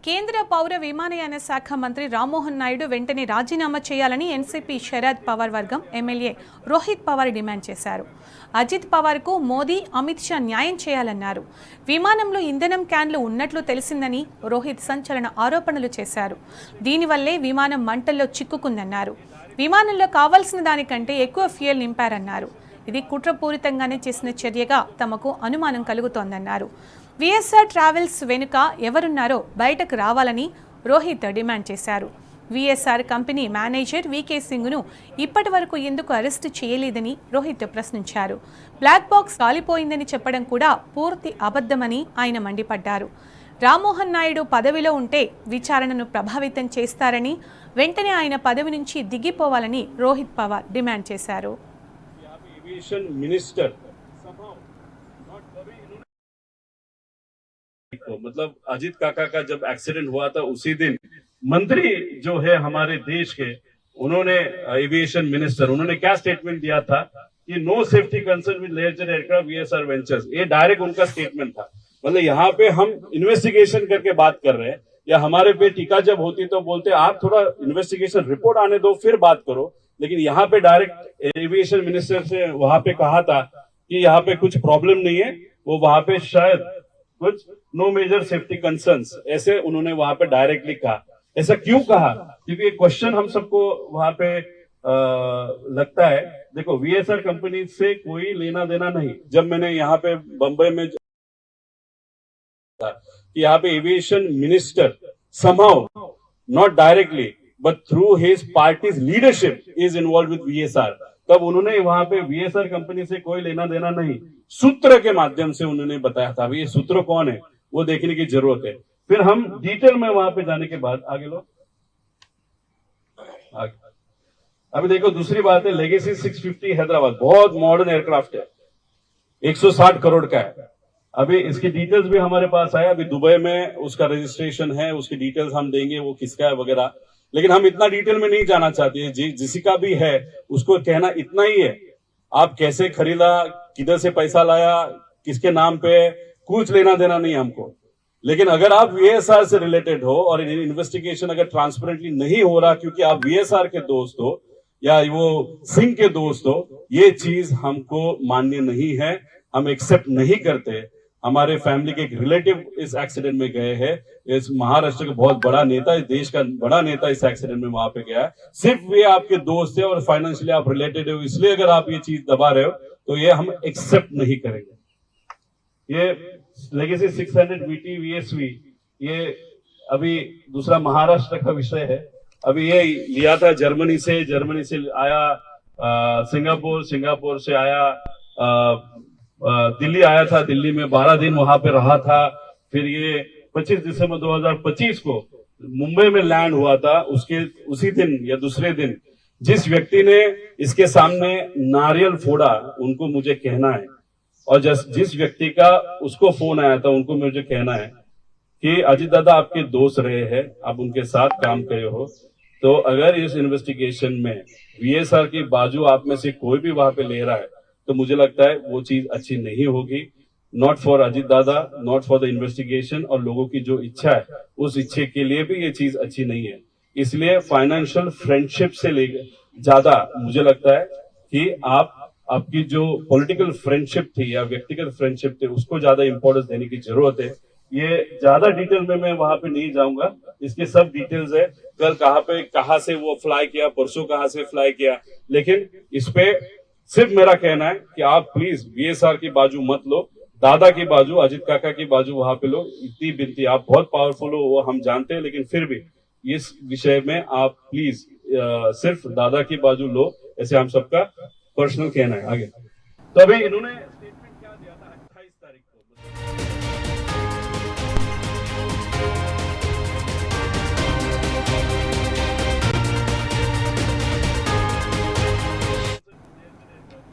కేంద్ర పౌర విమానయాన శాఖ మంత్రి రామ్మోహన్ నాయుడు వెంటనే రాజీనామా చేయాలని ఎన్సీపీ శరద్ పవార్ వర్గం ఎమ్మెల్యే రోహిత్ పవార్ డిమాండ్ చేశారు. అజిత్ పవార్కు మోదీ, అమిత్ షా న్యాయం చేయాలన్నారు. విమానంలో ఇంధనం క్యాన్లు ఉన్నట్లు తెలిసిందని రోహిత్ సంచలన ఆరోపణలు చేశారు. దీనివల్లే విమానం మంటల్లో చిక్కుకుందన్నారు. విమానంలో కావాల్సిన దానికంటే ఎక్కువ ఫ్యూయల్ నింపారన్నారు. ఇది కుట్రపూరితంగానే చేసిన చర్యగా తమకు అనుమానం కలుగుతోందన్నారు. విఎస్ఆర్ ట్రావెల్స్ వెనుక ఎవరున్నారో బయటకు రావాలని రోహిత్ డిమాండ్ చేశారు. విఎస్ఆర్ కంపెనీ మేనేజర్ వికే సింగ్ను ఇప్పటి వరకు ఎందుకు అరెస్టు చేయలేదని రోహిత్ ప్రశ్నించారు. బ్లాక్ బాక్స్ కాలిపోయిందని చెప్పడం కూడా పూర్తి అబద్ధమని ఆయన మండిపడ్డారు. రామ్మోహన్ నాయుడు పదవిలో ఉంటే విచారణను ప్రభావితం చేస్తారని, వెంటనే ఆయన పదవి నుంచి దిగిపోవాలని రోహిత్ పవార్ డిమాండ్ చేశారు. मतलब अजीत काका का जब एक्सीडेंट हुआ था उसी दिन मंत्री जो है हमारे देश के, उन्होंने एविएशन मिनिस्टर, उन्होंने क्या स्टेटमेंट दिया था कि no safety concern with Learjet aircraft VSR ventures. ये डायरेक्ट उनका स्टेटमेंट था. मतलब यहाँ पे हम इन्वेस्टिगेशन करके बात कर रहे हैं, या हमारे पे टीका जब होती तो बोलते आप थोड़ा इन्वेस्टिगेशन रिपोर्ट आने दो फिर बात करो. लेकिन यहाँ पे डायरेक्ट एविएशन मिनिस्टर से वहां पे कहा था कि यहाँ पे कुछ प्रॉब्लम नहीं है, वो वहां पे शायद कुछ नो मेजर सेफ्टी कंसर्न्स ऐसे उन्होंने वहां पे डायरेक्टली कहा. ऐसा क्यों कहा? क्योंकि एक क्वेश्चन हम सबको वहां पे लगता है. देखो, वीएसआर कंपनी से कोई लेना देना नहीं. जब मैंने यहाँ पे बंबई में कि यहाँ पे aviation minister somehow not directly but through his party's leadership is involved with VSR, तब उन्होंने वहां पे वीएसआर कंपनी से कोई लेना देना नहीं, सूत्र के माध्यम से उन्होंने बताया था. ये सूत्र कौन है वो देखने की जरूरत है. फिर हम डिटेल में वहां पे जाने के बाद आगे लो. अभी देखो, दूसरी बात है लेगेसी 650 हैदराबाद, बहुत मॉडर्न एयरक्राफ्ट है, 160 करोड़ का है. अभी इसकी डिटेल्स भी हमारे पास आया. अभी दुबई में उसका रजिस्ट्रेशन है, उसकी डिटेल्स हम देंगे वो किसका है वगैरह. लेकिन हम इतना डिटेल में नहीं जाना चाहते. जिसका भी है उसको कहना इतना ही है, आप कैसे खरीदा, किधर से पैसा लाया, किसके नाम पे, कुछ लेना देना नहीं हमको. लेकिन अगर आप वीएसआर से रिलेटेड हो और इन्वेस्टिगेशन अगर ट्रांसपेरेंटली नहीं हो रहा क्योंकि आप वीएसआर के दोस्त हो या वो सिंह के दोस्त हो, ये चीज हमको मान्य नहीं है, हम एक्सेप्ट नहीं करते. हमारे फैमिली के एक रिलेटिव इस एक्सीडेंट में गए हैं. इस महाराष्ट्र का बहुत बड़ा नेता, इस देश का बड़ा नेता इस एक्सीडेंट में वहां पे गया है. सिर्फ वे आपके दोस्त है और फाइनेंशियली आप रिलेटेड हो, इसलिए अगर आप ये चीज दबा रहे हो तो ये हम एक्सेप्ट नहीं करेंगे. ये लेगेसी 600 वीटी वीएसवी, ये अभी दूसरा महाराष्ट्र का विषय है. अभी ये लिया था जर्मनी से आया सिंगापुर से आया दिल्ली आया था. दिल्ली में 12 दिन वहां पे रहा था. फिर ये 25 दिसंबर 2025 को मुंबई में लैंड हुआ था. उसी दिन या दूसरे दिन जिस व्यक्ति ने इसके सामने नारियल फोड़ा उनको मुझे कहना है, और जिस व्यक्ति का उसको फोन आया था उनको मुझे कहना है कि अजीत दादा आपके दोस्त रहे हैं, आप उनके साथ काम करे हो, तो अगर इस इन्वेस्टिगेशन में वीएसआर की बाजू आप में से कोई भी वहां पे ले रहा है तो मुझे लगता है वो चीज अच्छी नहीं होगी. नॉट फॉर अजीत दादा, नॉट फॉर द इन्वेस्टिगेशन, और लोगों की जो इच्छा है उस इच्छे के लिए भी ये चीज अच्छी नहीं है. इसलिए फाइनेंशियल फ्रेंडशिप से लेकर ज्यादा मुझे लगता है कि आपकी जो पॉलिटिकल फ्रेंडशिप थी या व्यक्तिगत फ्रेंडशिप थी उसको ज्यादा इंपॉर्टेंस देने की जरूरत है. ये ज्यादा डिटेल में मैं वहां पे नहीं जाऊंगा. इसके सब डिटेल्स है, कल कहाँ से वो फ्लाई किया, परसों कहाँ से फ्लाई किया. लेकिन इस पे सिर्फ मेरा कहना है कि आप प्लीज वीएसआर की बाजू मत लो, दादा की बाजू, अजीत काका की बाजू वहां पे लो. इतनी बिनती, आप बहुत पावरफुल हो वो हम जानते हैं, लेकिन फिर भी इस विषय में आप प्लीज सिर्फ दादा की बाजू लो, ऐसे हम सबका पर्सनल कहना है. आगे तो अभी इन्होंने